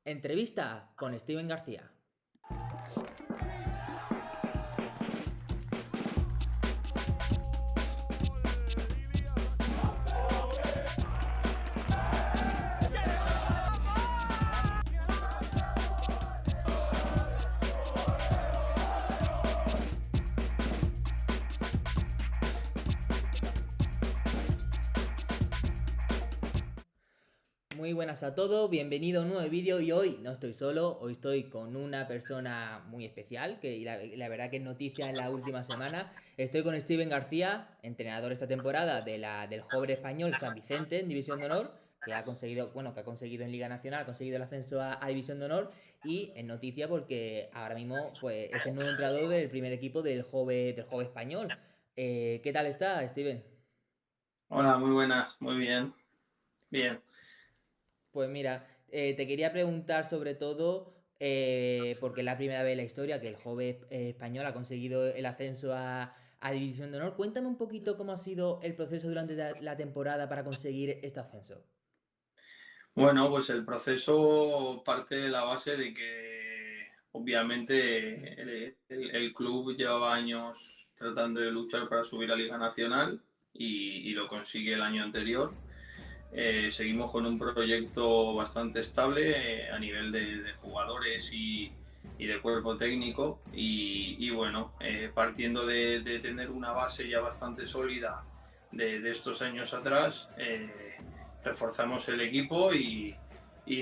Entrevista con Steven García. Muy buenas a todos, bienvenido a un nuevo vídeo y hoy no estoy solo, hoy estoy con una persona muy especial, que la verdad que es noticia en la última semana. Estoy con Steven García, entrenador esta temporada del joven español San Vicente en División de Honor, que ha conseguido, que ha conseguido en Liga Nacional, ha conseguido el ascenso a División de Honor y en noticia porque ahora mismo pues, es el nuevo entrenador del primer equipo del joven español. ¿Qué tal está, Steven? Hola, muy buenas, muy bien, bien. Pues mira, te quería preguntar sobre todo, porque es la primera vez en la historia que el joven español ha conseguido el ascenso a División de Honor. Cuéntame un poquito cómo ha sido el proceso durante la temporada para conseguir este ascenso. Bueno, pues el proceso parte de la base de que obviamente el club llevaba años tratando de luchar para subir a Liga Nacional y lo consigue el año anterior. Seguimos con un proyecto bastante estable a nivel de jugadores y de cuerpo técnico y bueno, partiendo de tener una base ya bastante sólida de estos años atrás, reforzamos el equipo y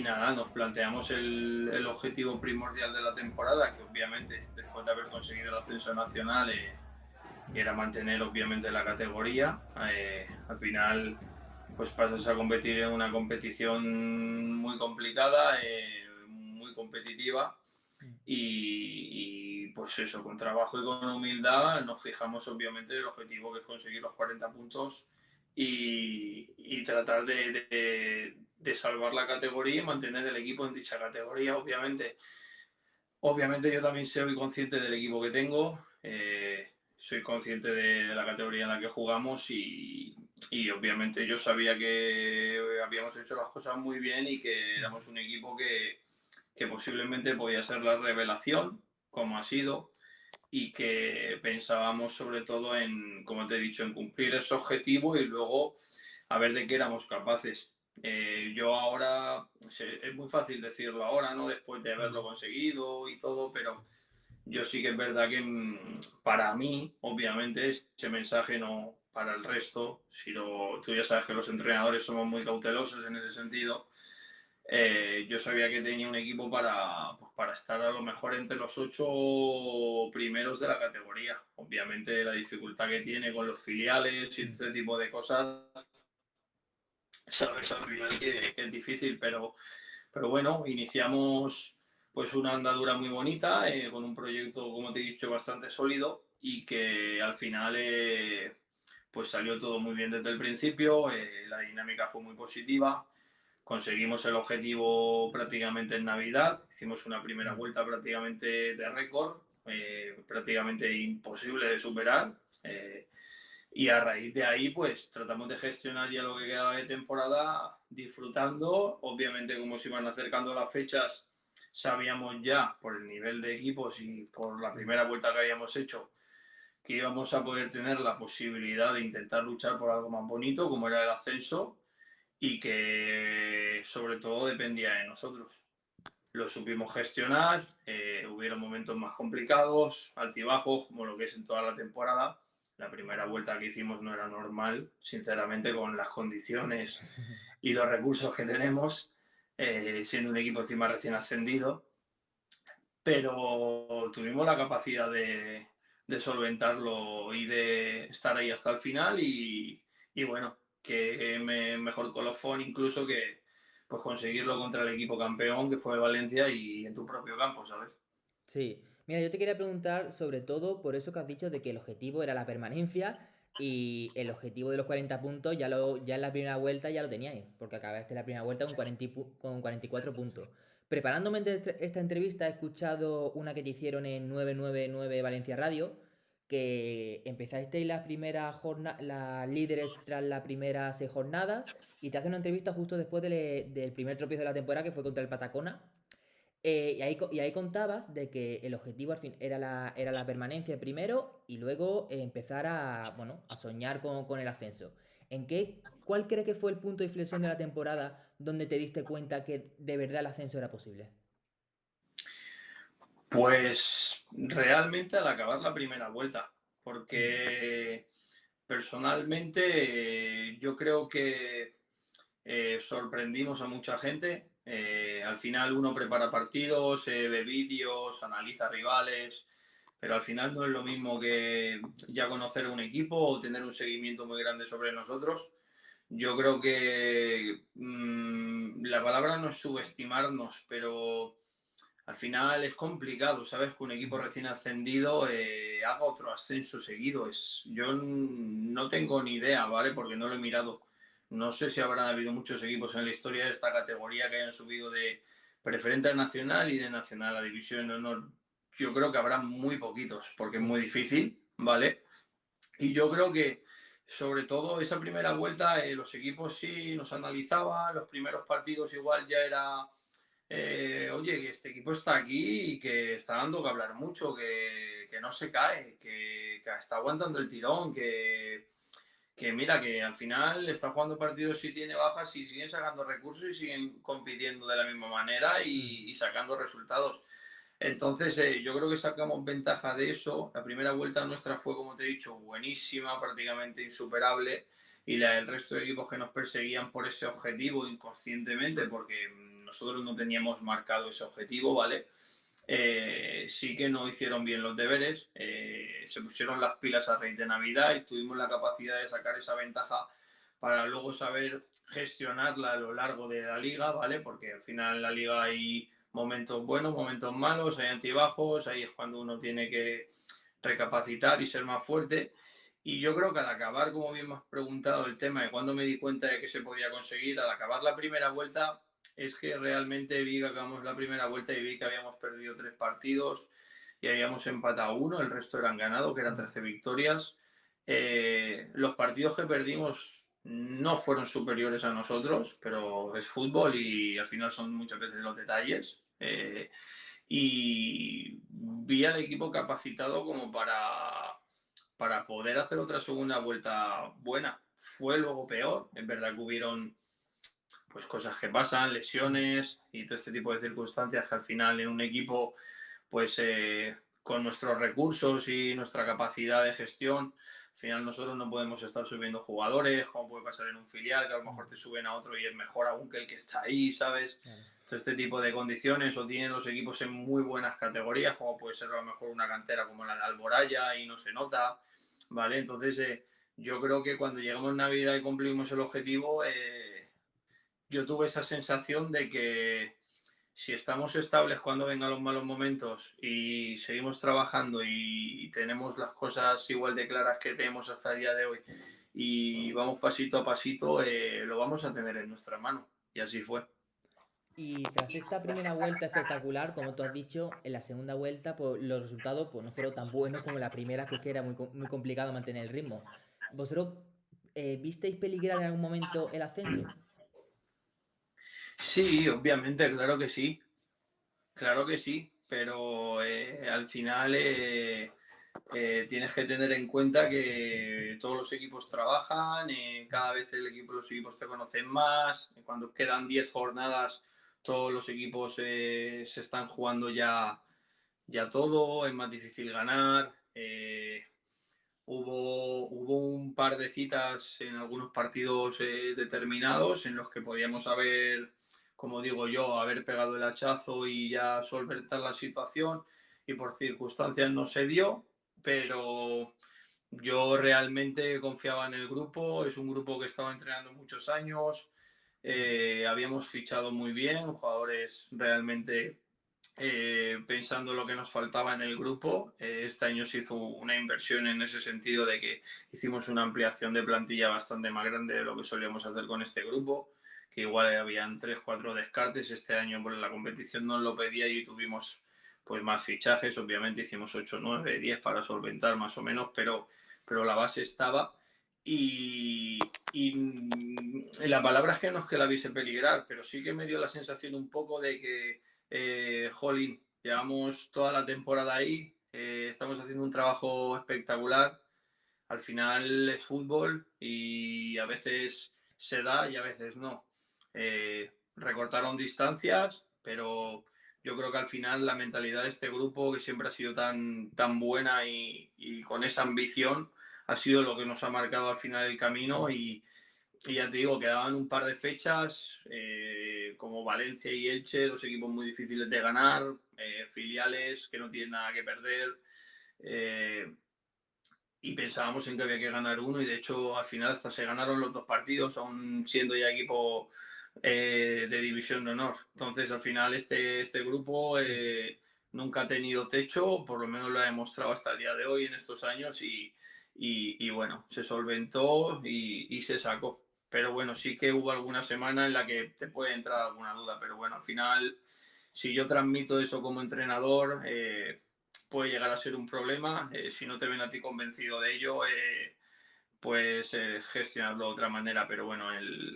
nada, nos planteamos el objetivo primordial de la temporada, que obviamente después de haber conseguido el ascenso nacional era mantener obviamente la categoría. Al final pues pasas a competir en una competición muy complicada, muy competitiva pues eso, con trabajo y con humildad nos fijamos obviamente el objetivo que es conseguir los 40 puntos y tratar de salvar la categoría y mantener el equipo en dicha categoría. Obviamente yo también soy consciente del equipo que tengo, soy consciente de la categoría en la que jugamos y obviamente yo sabía que habíamos hecho las cosas muy bien y que éramos un equipo que posiblemente podía ser la revelación, como ha sido, y que pensábamos sobre todo en, como te he dicho, en cumplir ese objetivo y luego a ver de qué éramos capaces. Yo ahora, es muy fácil decirlo ahora, ¿no? Después de haberlo conseguido y todo, pero yo sí que es verdad que para mí, obviamente, ese mensaje no para el resto, sino tú ya sabes que los entrenadores somos muy cautelosos en ese sentido. Yo sabía que tenía un equipo para estar a lo mejor entre los 8 primeros de la categoría. Obviamente la dificultad que tiene con los filiales y este tipo de cosas, sabes al final que es difícil, pero bueno, iniciamos pues una andadura muy bonita, con un proyecto, como te he dicho, bastante sólido y que al final pues salió todo muy bien desde el principio, la dinámica fue muy positiva, conseguimos el objetivo prácticamente en Navidad, hicimos una primera vuelta prácticamente de récord, prácticamente imposible de superar. Y a raíz de ahí, pues tratamos de gestionar ya lo que quedaba de temporada, disfrutando. Obviamente, como se iban acercando las fechas, sabíamos ya por el nivel de equipos y por la primera vuelta que habíamos hecho que íbamos a poder tener la posibilidad de intentar luchar por algo más bonito, como era el ascenso, y que sobre todo dependía de nosotros. Lo supimos gestionar, hubieron momentos más complicados, altibajos, como lo que es en toda la temporada. La primera vuelta que hicimos no era normal, sinceramente, con las condiciones y los recursos que tenemos, siendo un equipo encima recién ascendido, pero tuvimos la capacidad de solventarlo y de estar ahí hasta el final y bueno, que mejor colofón incluso que pues conseguirlo contra el equipo campeón que fue Valencia y en tu propio campo, ¿sabes? Sí, mira, yo te quería preguntar sobre todo por eso que has dicho de que el objetivo era la permanencia y el objetivo de los 40 puntos ya en la primera vuelta ya lo teníais, porque acabaste la primera vuelta con con 44 puntos. Preparándome esta entrevista he escuchado una que te hicieron en 999 Valencia Radio, que empezasteis las primeras jornadas, las líderes tras las primeras 6 jornadas y te hace una entrevista justo después del primer tropiezo de la temporada que fue contra el Patacona. Y ahí contabas de que el objetivo al fin era la permanencia primero y luego empezar bueno, a soñar con el ascenso. ¿Cuál crees que fue el punto de inflexión de la temporada donde te diste cuenta que de verdad el ascenso era posible? Pues realmente al acabar la primera vuelta, Mm. porque personalmente yo creo que sorprendimos a mucha gente. Al final uno prepara partidos, ve vídeos, analiza rivales, pero al final no es lo mismo que ya conocer un equipo o tener un seguimiento muy grande sobre nosotros. Yo creo que la palabra no es subestimarnos, pero al final es complicado, ¿sabes? Que un equipo Ujú. recién ascendido haga otro ascenso seguido. Yo no tengo ni idea, ¿vale? Porque no lo he mirado. No sé si habrán habido muchos equipos en la historia de esta categoría que hayan subido de preferente a nacional y de nacional a división de honor. Yo creo que habrá muy poquitos, porque es Sí. muy difícil, ¿vale? Y yo creo que, sobre todo, esa primera vuelta, los equipos sí nos analizaban, los primeros partidos igual ya era oye, que este equipo está aquí y que está dando que hablar mucho, que no se cae, que está aguantando el tirón, que mira, que al final está jugando partidos y tiene bajas y siguen sacando recursos y siguen compitiendo de la misma manera Mm. y sacando resultados. Entonces, yo creo que sacamos ventaja de eso. La primera vuelta nuestra fue, como te he dicho, buenísima, prácticamente insuperable. Y el resto de equipos que nos perseguían por ese objetivo inconscientemente, porque nosotros no teníamos marcado ese objetivo, ¿vale? Sí que no hicieron bien los deberes, se pusieron las pilas a raíz de Navidad y tuvimos la capacidad de sacar esa ventaja para luego saber gestionarla a lo largo de la liga, ¿vale? Porque al final en la liga hay momentos buenos, momentos malos, hay altibajos, ahí es cuando uno tiene que recapacitar y ser más fuerte. Y yo creo que al acabar, como bien me has preguntado, el tema de cuándo me di cuenta de que se podía conseguir, al acabar la primera vuelta, es que realmente vi que acabamos la primera vuelta y vi que habíamos perdido 3 partidos y habíamos empatado uno, el resto eran ganado, que eran Mm. 13 victorias. Los partidos que perdimos no fueron superiores a nosotros, pero es fútbol y al final son muchas veces los detalles. Y vi al equipo capacitado como para poder hacer otra segunda vuelta buena. Fue luego peor, es verdad que hubieron pues cosas que pasan, Mm. lesiones y todo este tipo de circunstancias que al final en un equipo, pues con nuestros recursos y nuestra capacidad de gestión, al final nosotros no podemos estar subiendo jugadores, como puede pasar en un filial, que a lo mejor Mm. te suben a otro y es mejor aún que el que está ahí, ¿sabes? Claro. Todo este tipo de condiciones o tienen los equipos en muy buenas categorías, como puede ser a lo mejor una cantera como la de Alboraya y no se nota, ¿vale? Entonces yo creo que cuando llegamos a Navidad y cumplimos el objetivo, yo tuve esa sensación de que si estamos estables cuando vengan los malos momentos y seguimos trabajando y tenemos las cosas igual de claras que tenemos hasta el día de hoy y vamos pasito a pasito, lo vamos a tener en nuestra mano. Y así fue. Y tras esta primera vuelta espectacular, como tú has dicho, en la segunda vuelta pues, los resultados pues, no fueron tan buenos como la primera, que es que era muy complicado mantener el ritmo. ¿Vosotros visteis peligrar en algún momento el ascenso? Sí, obviamente, claro que sí, pero al final tienes que tener en cuenta que todos los equipos trabajan, Mm. cada vez los equipos te conocen más, cuando quedan 10 jornadas todos los equipos se están jugando ya todo, es más difícil ganar. Hubo un par de citas en algunos partidos determinados en los que podíamos haber, como digo yo, haber pegado el hachazo y ya solventar la situación y por circunstancias no se dio, pero yo realmente confiaba en el grupo, es un grupo que estaba entrenando muchos años, Mm. habíamos fichado muy bien, jugadores realmente pensando lo que nos faltaba en el grupo. Este año se hizo una inversión en ese sentido de que hicimos una ampliación de plantilla bastante más grande de lo que solíamos hacer con este grupo, que igual habían 3 4 descartes. Este año pues, la competición nos lo pedía y tuvimos pues más fichajes, obviamente hicimos 8 9 10 para solventar más o menos, pero la base estaba y la palabra es que no es que la viese peligrar, pero sí que me dio la sensación un poco de que jolín, llevamos toda la temporada ahí, estamos haciendo un trabajo espectacular. Al final es fútbol y a veces se da y a veces no. Recortaron distancias, pero yo creo que al final la mentalidad de este grupo, que siempre ha sido tan buena y con esa ambición, ha sido lo que nos ha marcado al final el camino y ya te digo, quedaban un par de fechas, como Valencia y Elche, dos equipos muy difíciles de ganar, filiales que no tienen nada que perder. Eh, y pensábamos en que había que ganar uno y de hecho al final hasta se ganaron los dos partidos, aún siendo ya equipo de división de honor. Entonces al final este grupo nunca ha tenido techo, por lo menos lo ha demostrado hasta el día de hoy en estos años y bueno, se solventó y se sacó. Pero bueno, sí que hubo alguna semana en la que te puede entrar alguna duda, pero bueno, al final, si yo transmito eso como entrenador, puede llegar a ser un problema. Si no te ven a ti convencido de ello, puedes gestionarlo de otra manera. Pero bueno,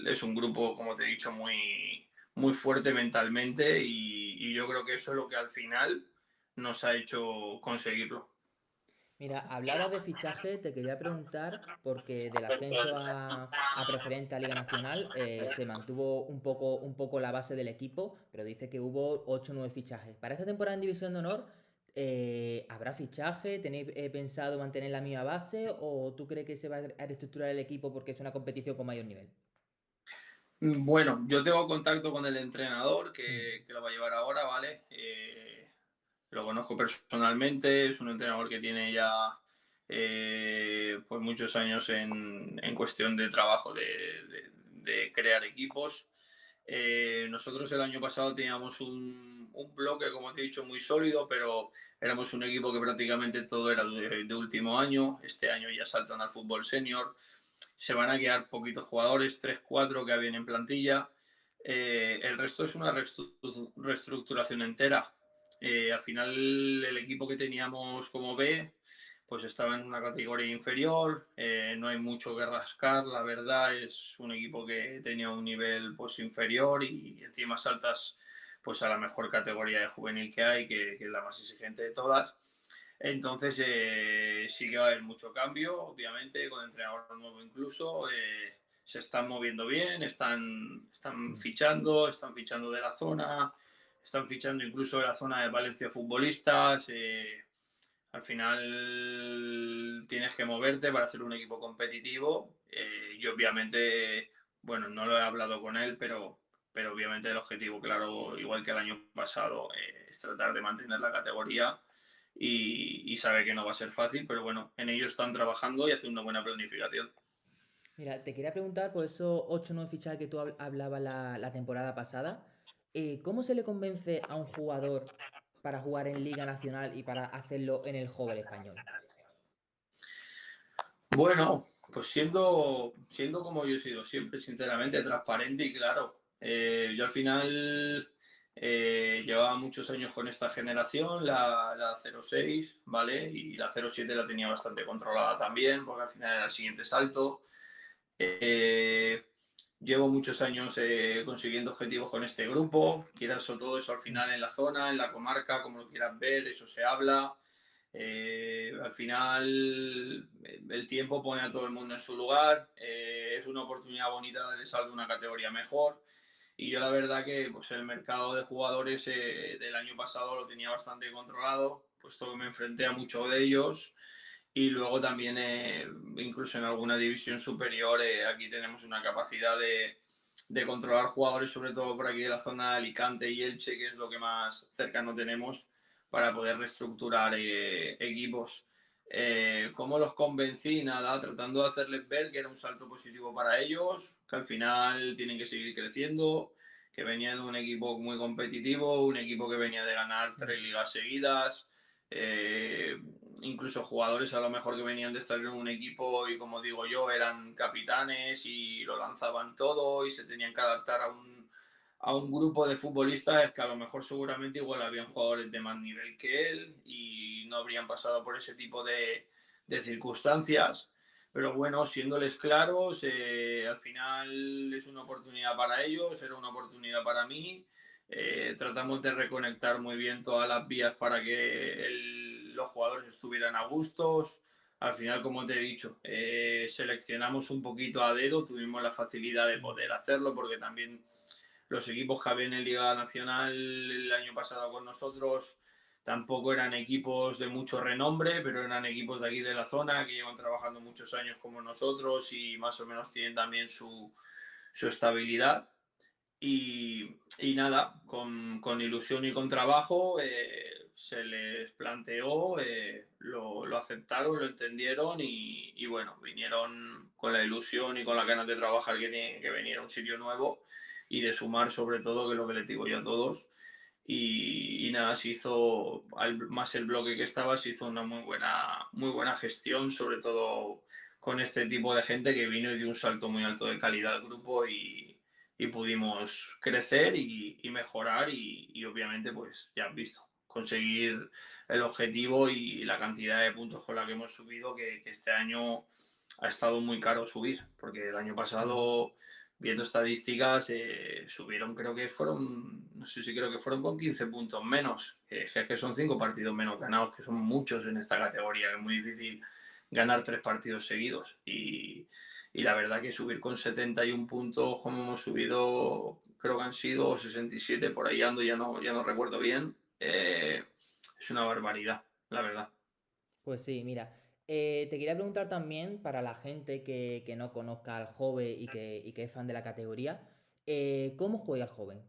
es un grupo, como te he dicho, muy fuerte mentalmente y yo creo que eso es lo que al final nos ha hecho conseguirlo. Mira, hablabas de fichaje, te quería preguntar, porque del ascenso a preferente a Liga Nacional se mantuvo un poco la base del equipo, pero dice que hubo 8 o 9 fichajes. Para esta temporada en División de Honor, ¿habrá fichaje? ¿Tenéis pensado mantener la misma base o tú crees que se va a reestructurar el equipo porque es una competición con mayor nivel? Bueno, yo tengo contacto con el entrenador Mm. que lo va a llevar ahora, ¿vale? Lo conozco personalmente, es un entrenador que tiene ya pues muchos años en cuestión de trabajo, de crear equipos. Nosotros el año pasado teníamos un bloque, como te he dicho, muy sólido, pero éramos un equipo que prácticamente todo era de último año. Este año ya saltan al fútbol senior. Se van a quedar poquitos jugadores, 3 4 que habían en plantilla. El resto es una reestructuración entera. Al final el equipo que teníamos como B pues estaba en una categoría inferior, no hay mucho que rascar, la verdad es un equipo que tenía un nivel pues inferior y encima saltas pues a la mejor categoría de juvenil que hay, que es la más exigente de todas. Entonces sí que va a haber mucho cambio, obviamente, con entrenador nuevo incluso. Se están moviendo bien, Mm. están fichando de la zona, están fichando incluso de la zona de Valencia futbolistas. Al final tienes que moverte para hacer un equipo competitivo y obviamente, bueno, no lo he hablado con él, pero obviamente el objetivo, claro, igual que el año pasado, es tratar de mantener la categoría y sabe que no va a ser fácil, pero bueno, en ello están trabajando y hacen una buena planificación. Mira, te quería preguntar por esos 8 o 9 fichajes que tú hablabas la temporada pasada. ¿Cómo se le convence a un jugador para jugar en Liga Nacional y para hacerlo en el Joven Español? Bueno, pues siendo como yo he sido siempre, sinceramente, transparente y claro. Yo al final llevaba muchos años con esta generación, la 06, ¿vale? Y la 07 la tenía bastante controlada también, porque al final era el siguiente salto. Eh, Llevo muchos años consiguiendo objetivos con este grupo, quieras o todo eso al Mm. final en la zona, en la comarca, como lo quieras ver, eso se habla. Al final el tiempo pone a todo el mundo en su lugar, es una oportunidad bonita de salir de una categoría mejor y yo la verdad que pues, el mercado de jugadores del año pasado lo tenía bastante controlado, puesto que me enfrenté a muchos de ellos y luego también, incluso en alguna división superior, aquí tenemos una capacidad de controlar jugadores, sobre todo por aquí de la zona de Alicante y Elche, que es lo que más cercano tenemos para poder reestructurar equipos. ¿Cómo los convencí? Nada, tratando de hacerles ver que era un salto positivo para ellos, que al final tienen que seguir creciendo, que venían de un equipo muy competitivo, un equipo que venía de ganar Mm. 3 ligas seguidas. Eh, Incluso jugadores a lo mejor que venían de estar en un equipo y como digo yo, eran capitanes y lo lanzaban todo y se tenían que adaptar a un grupo de futbolistas que a lo mejor seguramente igual habían jugadores de más nivel que él y no habrían pasado por ese tipo de circunstancias. Pero bueno, siéndoles claros, al final es una oportunidad para ellos, era una oportunidad para mí. tratamos de reconectar muy bien todas las vías para que los jugadores estuvieran a gustos. Al final, como te he dicho, seleccionamos un poquito a dedo, tuvimos la facilidad de Mm. poder hacerlo porque también los equipos que habían en Liga Nacional el año pasado con nosotros tampoco eran equipos de mucho renombre, pero eran equipos de aquí de la zona que llevan trabajando muchos años como nosotros y más o menos tienen también su estabilidad. Y nada, con ilusión y con trabajo se les planteó, lo aceptaron, lo entendieron y bueno, vinieron con la ilusión y con las ganas de trabajar que tienen que venir a un sitio nuevo y de sumar sobre todo, que es lo que les digo yo a todos. Y nada, se hizo, más el bloque que estaba, se hizo una muy buena gestión, sobre todo con este tipo de gente que vino y dio un salto muy alto de calidad al grupo y pudimos crecer y mejorar y obviamente pues ya has visto, conseguir el objetivo y la cantidad de puntos con la que hemos subido que este año ha estado muy caro subir, porque el año Mm. pasado, viendo estadísticas, subieron, creo que fueron, no sé si creo que fueron con 15 puntos menos, es que son 5 partidos menos ganados, que son muchos en esta categoría, que es muy difícil ganar 3 partidos seguidos. Y la verdad que subir con 71 puntos, como hemos subido, creo que han sido 67, por ahí ando, ya no recuerdo bien, es una barbaridad, la verdad. Pues sí, mira, te quería preguntar también para la gente que no conozca al joven y que es fan de la categoría, ¿cómo juega el joven?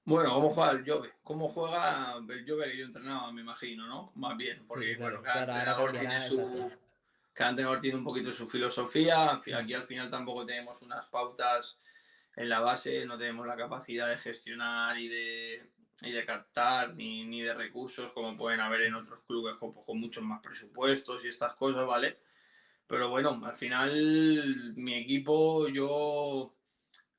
Bueno, ¿cómo juega el Jove? ¿Cómo juega el Jove que yo entrenaba, me imagino, ¿no? Más bien, Sí, porque bueno, claro, claro, ahora cambiará, exacto. cada entrenador tiene un poquito su filosofía. Mm. Aquí al final tampoco tenemos unas pautas en la base, no tenemos la capacidad de gestionar y de captar ni de recursos como pueden haber en Mm. otros clubes con muchos más presupuestos y estas cosas, ¿vale? Pero bueno, al final mi equipo, yo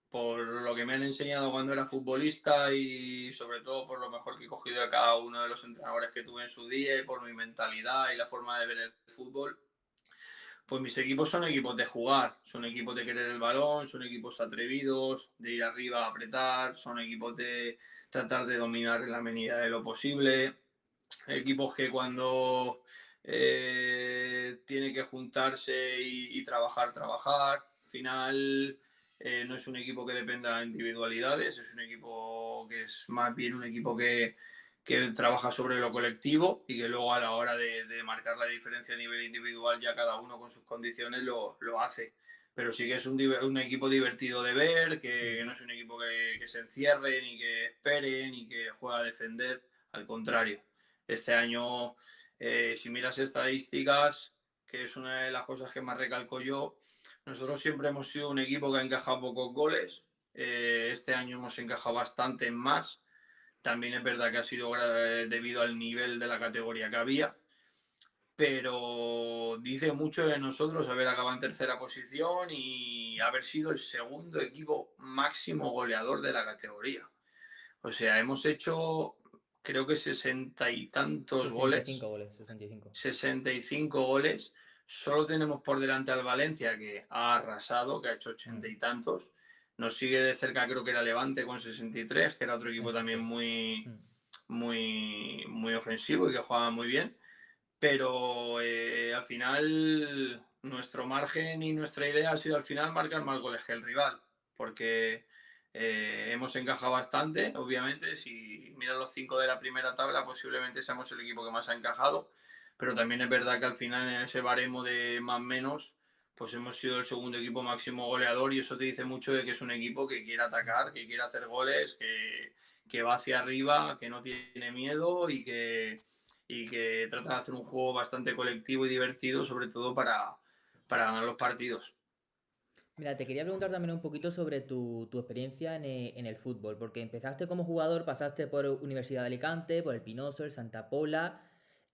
por lo que me han enseñado cuando era futbolista y sobre todo por lo mejor que he cogido de cada uno de los entrenadores que tuve en su día y por mi mentalidad y la forma de ver el fútbol, pues mis equipos son equipos de jugar, son equipos de querer el balón, son equipos atrevidos, de ir arriba a apretar, son equipos de tratar de dominar en la medida de lo posible, equipos que cuando tiene que juntarse y trabajar, trabajar. Al final no es un equipo que dependa de individualidades, es un equipo que es más bien un equipo que trabaja sobre lo colectivo y que luego a la hora de marcar la diferencia a nivel individual ya cada uno con sus condiciones lo hace. Pero sí que es un equipo divertido de ver, que Mm. no es un equipo que se encierre, ni que espere, ni que juega a defender. Al contrario, este año, si miras estadísticas, que es una de las cosas que más recalco yo, nosotros siempre hemos sido un equipo que ha encajado pocos goles. Este año hemos encajado bastante más. También es verdad que ha sido debido al nivel de la categoría que había, pero dice mucho de nosotros haber acabado en tercera posición y haber sido el segundo equipo máximo goleador de la categoría. O sea, hemos hecho creo que 60 y tantos 65 goles, goles, 65. 65 goles. Solo tenemos por delante al Valencia, que ha arrasado, que ha hecho 80 Mm. y tantos. Nos sigue de cerca, creo que era Levante con 63, que era otro equipo también Exacto. Mm. muy ofensivo y que jugaba muy bien. Pero al final nuestro margen y nuestra idea ha sido al final marcar más goles que el rival, porque hemos encajado bastante, obviamente, si miras los 5 de la primera tabla posiblemente seamos el equipo que más ha encajado, pero también es verdad que al final en ese baremo de más menos, pues hemos sido el segundo equipo máximo goleador y eso te dice mucho de que es un equipo que quiere Mm. atacar, que quiere hacer goles, que va hacia arriba, que no tiene miedo y que trata de hacer un juego bastante colectivo y divertido, sobre todo para ganar los partidos. Mira, te quería preguntar también un poquito sobre tu experiencia en el fútbol, porque empezaste como jugador, pasaste por Universidad de Alicante, por el Pinoso, el Santa Pola,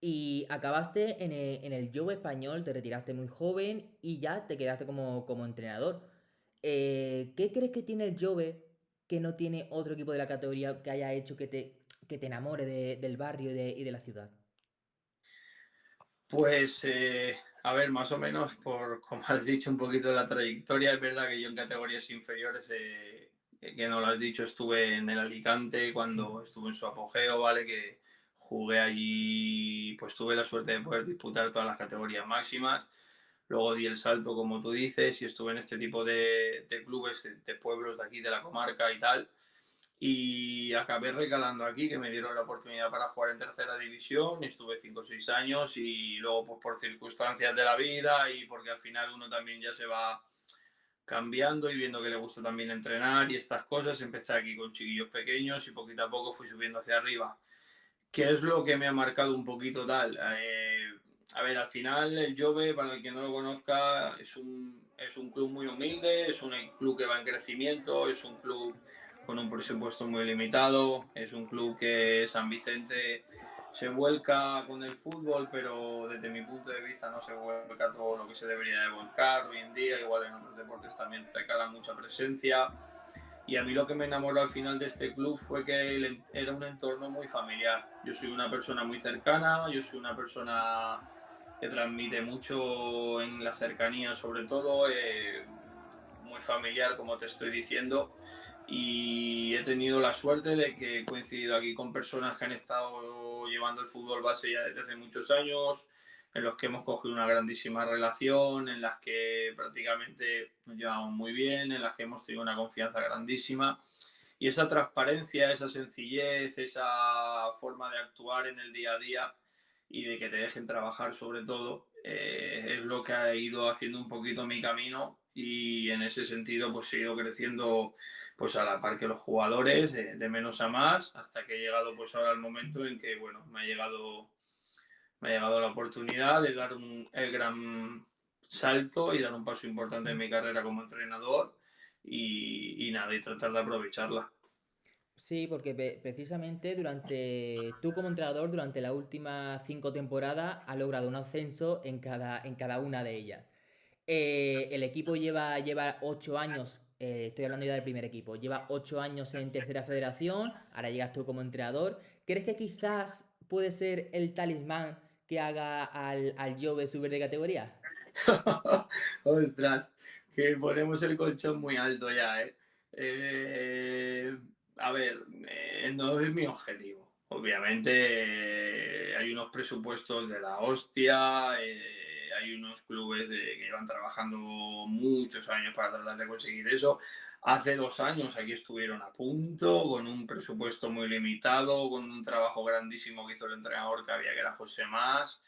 y acabaste en el Jove español, te retiraste muy joven y ya te quedaste como entrenador. ¿Qué crees que tiene el Jove que no tiene otro equipo de la categoría que haya hecho que te enamore del barrio y de la ciudad? Pues, a ver, más o menos, por como has dicho un poquito de la trayectoria, es verdad que yo en categorías inferiores que no lo has dicho, estuve en el Alicante cuando estuve en su apogeo, ¿vale? Que jugué allí, pues tuve la suerte de poder disputar todas las categorías máximas. Luego di el salto, como tú dices, y estuve en este tipo de clubes, de pueblos de aquí, de la comarca y tal. Y acabé recalando aquí, que me dieron la oportunidad para jugar en tercera división. Estuve 5 o 6 años y luego, pues por circunstancias de la vida y porque al final uno también ya se va cambiando y viendo que le gusta también entrenar y estas cosas, empecé aquí con chiquillos pequeños y poquito a poco fui subiendo hacia arriba. ¿Qué es lo que me ha marcado un poquito tal? A ver, al final el Jove, para el que no lo conozca, es un club muy humilde, es un club que va en crecimiento, es un club con un presupuesto muy limitado, es un club que San Vicente se vuelca con el fútbol, pero desde mi punto de vista no se vuelca todo lo que se debería de volcar hoy en día, igual en otros deportes también recala mucha presencia. Y a mí lo que me enamoró al final de este club fue que era un entorno muy familiar. Yo soy una persona muy cercana, yo soy una persona que transmite mucho en la cercanía, sobre todo, muy familiar, como te estoy diciendo. Y he tenido la suerte de que he coincidido aquí con personas que han estado llevando el fútbol base ya desde hace muchos años, en los que hemos cogido una grandísima relación, en las que prácticamente nos llevamos muy bien, en las que hemos tenido una confianza grandísima. Y esa transparencia, esa sencillez, esa forma de actuar en el día a día y de que te dejen trabajar sobre todo, es lo que ha ido haciendo un poquito mi camino y en ese sentido pues he ido creciendo pues a la par que los jugadores, de menos a más, hasta que he llegado pues ahora al momento en que bueno, me ha llegado la oportunidad de dar el gran salto y dar un paso importante en mi carrera como entrenador y nada, y tratar de aprovecharla. Sí, porque precisamente tú como entrenador, durante las últimas 5 temporadas, has logrado un ascenso en cada una de ellas. El equipo lleva 8 años, estoy hablando ya del primer equipo, lleva 8 años en tercera federación, ahora llegas tú como entrenador. ¿Crees que quizás puede ser el talismán que haga al Jove subir de categoría? Ostras, que ponemos el colchón muy alto ya, ¿eh? Eh, a ver, no es mi objetivo. Obviamente hay unos presupuestos de la hostia, hay unos clubes que llevan trabajando muchos años para tratar de conseguir eso. Hace 2 años aquí estuvieron a punto, con un presupuesto muy limitado, con un trabajo grandísimo que hizo el entrenador que había, que era José Más.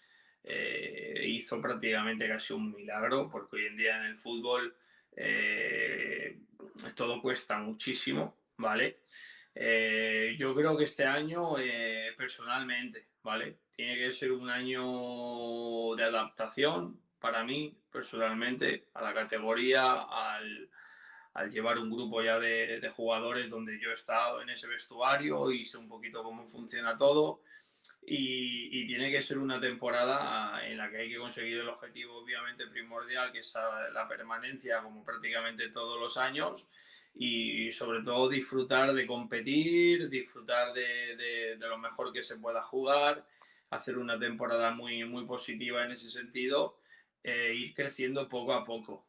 Hizo prácticamente casi un milagro, porque hoy en día en el fútbol eh, todo cuesta muchísimo, ¿vale? Yo creo que este año, personalmente, ¿vale? Tiene que ser un año de adaptación para mí, personalmente, a la categoría, al llevar un grupo ya de jugadores donde yo he estado en ese vestuario y sé un poquito cómo funciona todo. Y tiene que ser una temporada en la que hay que conseguir el objetivo obviamente primordial, que es la permanencia como prácticamente todos los años y sobre todo disfrutar de competir, disfrutar de lo mejor que se pueda jugar, hacer una temporada muy, muy positiva en ese sentido, ir creciendo poco a poco.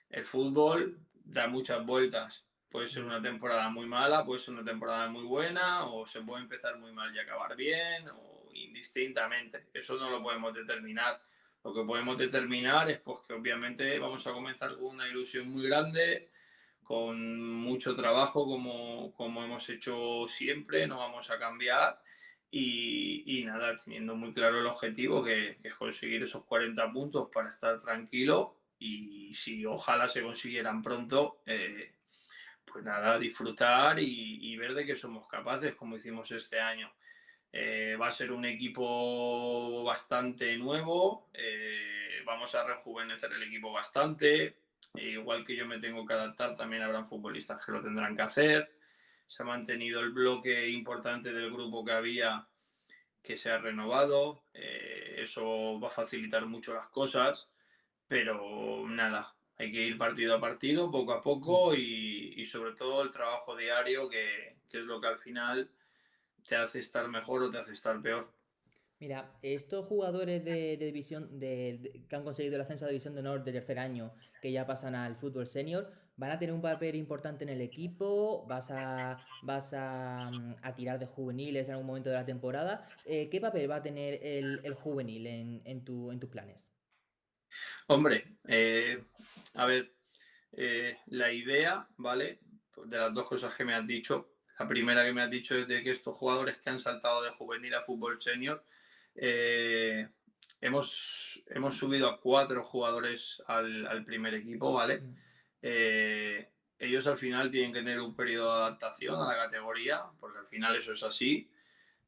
El fútbol da muchas vueltas. Puede ser una temporada muy mala, puede ser una temporada muy buena, o se puede empezar muy mal y acabar bien, o indistintamente. Eso no lo podemos determinar. Lo que podemos determinar es pues, que obviamente vamos a comenzar con una ilusión muy grande, con mucho trabajo como hemos hecho siempre, no vamos a cambiar y nada, teniendo muy claro el objetivo que es conseguir esos 40 puntos para estar tranquilo y si ojalá se consiguieran pronto, pues nada, disfrutar y ver de qué somos capaces como hicimos este año. Va a ser un equipo bastante nuevo, vamos a rejuvenecer el equipo bastante, igual que yo me tengo que adaptar, también habrán futbolistas que lo tendrán que hacer. Se ha mantenido el bloque importante del grupo que había, que se ha renovado, eso va a facilitar mucho las cosas, pero nada, hay que ir partido a partido, poco a poco y sobre todo el trabajo diario, que es lo que al final te hace estar mejor o te hace estar peor. Mira, estos jugadores de división que han conseguido el ascenso a División de Honor de tercer año, que ya pasan al fútbol senior, ¿van a tener un papel importante en el equipo? ¿Vas a tirar de juveniles en algún momento de la temporada? ¿Qué papel va a tener el juvenil en tus planes? Hombre, a ver, la idea, ¿vale? Pues de las dos cosas que me has dicho. La primera que me has dicho es de que estos jugadores que han saltado de juvenil a fútbol senior, eh, hemos subido a 4 jugadores al primer equipo, ¿vale? Mm. Ellos al final tienen que tener un periodo de adaptación a la categoría, porque al final eso es así.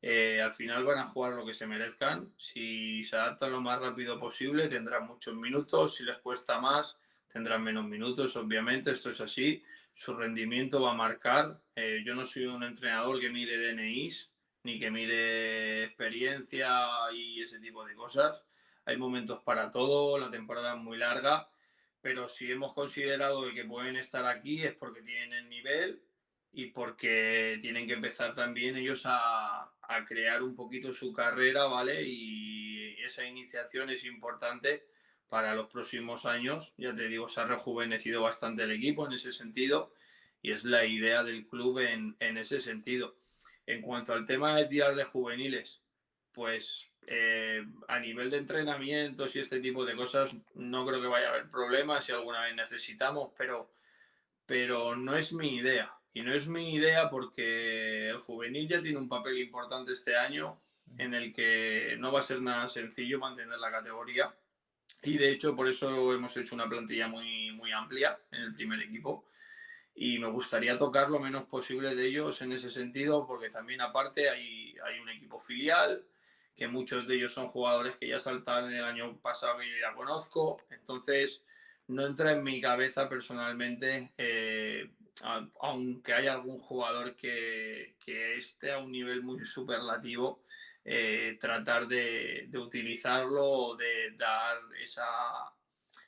Al final van a jugar lo que se merezcan. Si se adaptan lo más rápido posible, tendrán muchos minutos. Si les cuesta más, tendrán menos minutos. Obviamente, esto es así. Su rendimiento va a marcar. Yo no soy un entrenador que mire DNIs ni que mire experiencia y ese tipo de cosas. Hay momentos para todo. La temporada es muy larga. Pero si hemos considerado que pueden estar aquí es porque tienen el nivel y porque tienen que empezar también ellos a crear un poquito su carrera, ¿vale? Y esa iniciación es importante para los próximos años. Ya te digo, se ha rejuvenecido bastante el equipo en ese sentido y es la idea del club en ese sentido. En cuanto al tema de tirar de juveniles, pues a nivel de entrenamientos y este tipo de cosas no creo que vaya a haber problemas si alguna vez necesitamos, pero no es mi idea. Y no es mi idea porque el juvenil ya tiene un papel importante este año en el que no va a ser nada sencillo mantener la categoría. Y de hecho, por eso hemos hecho una plantilla muy, muy amplia en el primer equipo. Y me gustaría tocar lo menos posible de ellos en ese sentido, porque también aparte hay un equipo filial, que muchos de ellos son jugadores que ya saltaron el año pasado que yo ya conozco. Entonces, no entra en mi cabeza personalmente, aunque haya algún jugador que esté a un nivel muy superlativo, tratar de utilizarlo o de dar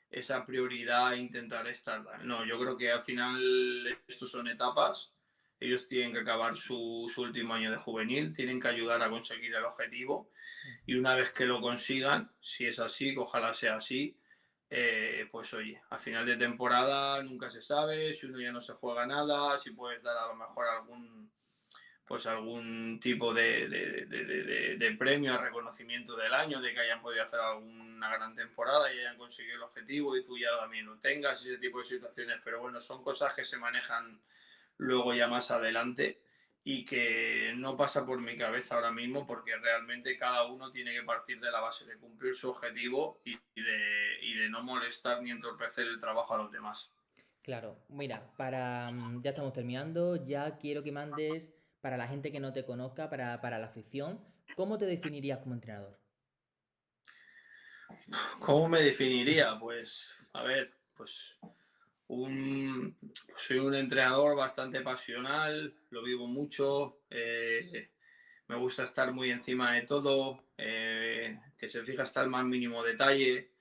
esa prioridad e intentar estar. No, yo creo que al final estos son etapas. Ellos tienen que acabar su último año de juvenil, tienen que ayudar a conseguir el objetivo y una vez que lo consigan, si es así, que ojalá sea así, pues oye, a final de temporada nunca se sabe si uno ya no se juega nada, si puedes dar a lo mejor algún tipo de premio, reconocimiento del año, de que hayan podido hacer alguna gran temporada y hayan conseguido el objetivo y tú ya también lo tengas, ese tipo de situaciones. Pero bueno, son cosas que se manejan luego ya más adelante y que no pasa por mi cabeza ahora mismo porque realmente cada uno tiene que partir de la base de cumplir su objetivo y de no molestar ni entorpecer el trabajo a los demás. Claro, mira, ya estamos terminando, ya quiero que mandes para la gente que no te conozca, para la afición, ¿cómo te definirías como entrenador? ¿Cómo me definiría? Pues, a ver, pues soy un entrenador bastante pasional, lo vivo mucho, me gusta estar muy encima de todo, que se fija hasta el más mínimo detalle,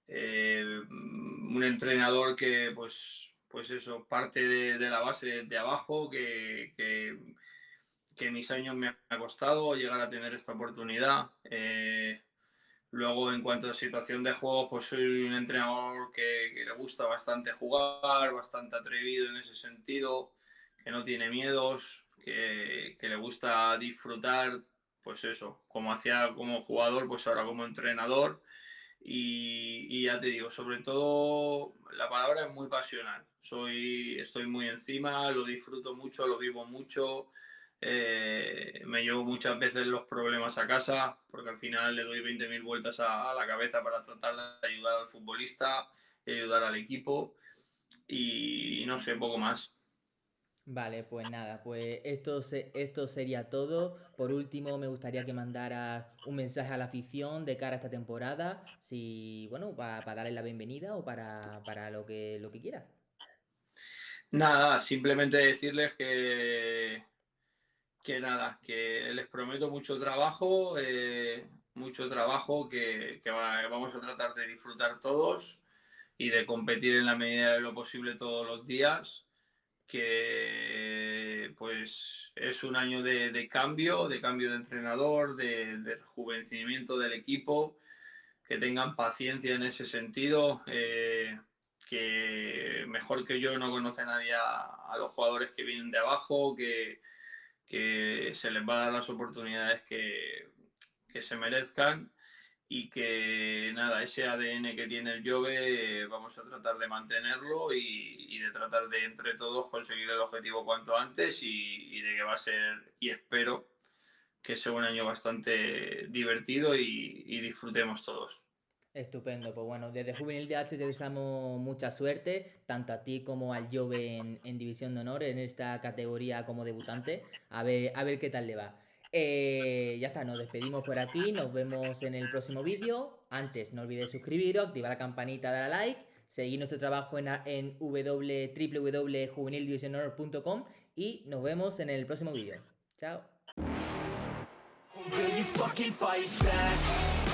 un entrenador que pues eso, parte de la base de abajo, que mis años me ha costado llegar a tener esta oportunidad. Luego, en cuanto a situación de juego, pues soy un entrenador que le gusta bastante jugar, bastante atrevido en ese sentido, que no tiene miedos, que le gusta disfrutar, pues eso, como hacía como jugador, pues ahora como entrenador. Y ya te digo, sobre todo la palabra es muy pasional. Estoy muy encima, lo disfruto mucho, lo vivo mucho. Me llevo muchas veces los problemas a casa porque al final le doy 20.000 vueltas a la cabeza para tratar de ayudar al futbolista, ayudar al equipo y no sé, poco más. Vale, pues nada, pues esto sería todo. Por último, me gustaría que mandaras un mensaje a la afición de cara a esta temporada, si, bueno, para darles la bienvenida o para lo que quieras. Nada, simplemente decirles que nada, que les prometo mucho trabajo vamos a tratar de disfrutar todos y de competir en la medida de lo posible todos los días, que pues es un año de cambio de entrenador, de rejuvenecimiento del equipo, que tengan paciencia en ese sentido. que mejor que yo no conoce nadie a los jugadores que vienen de abajo, que se les va a dar las oportunidades que se merezcan y que nada, ese ADN que tiene el Jove vamos a tratar de mantenerlo y de tratar de entre todos conseguir el objetivo cuanto antes y de que va a ser, y espero que sea un año bastante divertido y disfrutemos todos. Estupendo, pues bueno, desde Juvenil DH te deseamos mucha suerte, tanto a ti como al Jove en División de Honor, en esta categoría como debutante, a ver qué tal le va. Ya está, nos despedimos por aquí, nos vemos en el próximo vídeo. Antes, no olvidéis suscribiros, activar la campanita, dar a like, seguir nuestro trabajo en www.juvenildivisionhonor.com y nos vemos en el próximo vídeo. Chao. Will you fucking fight back?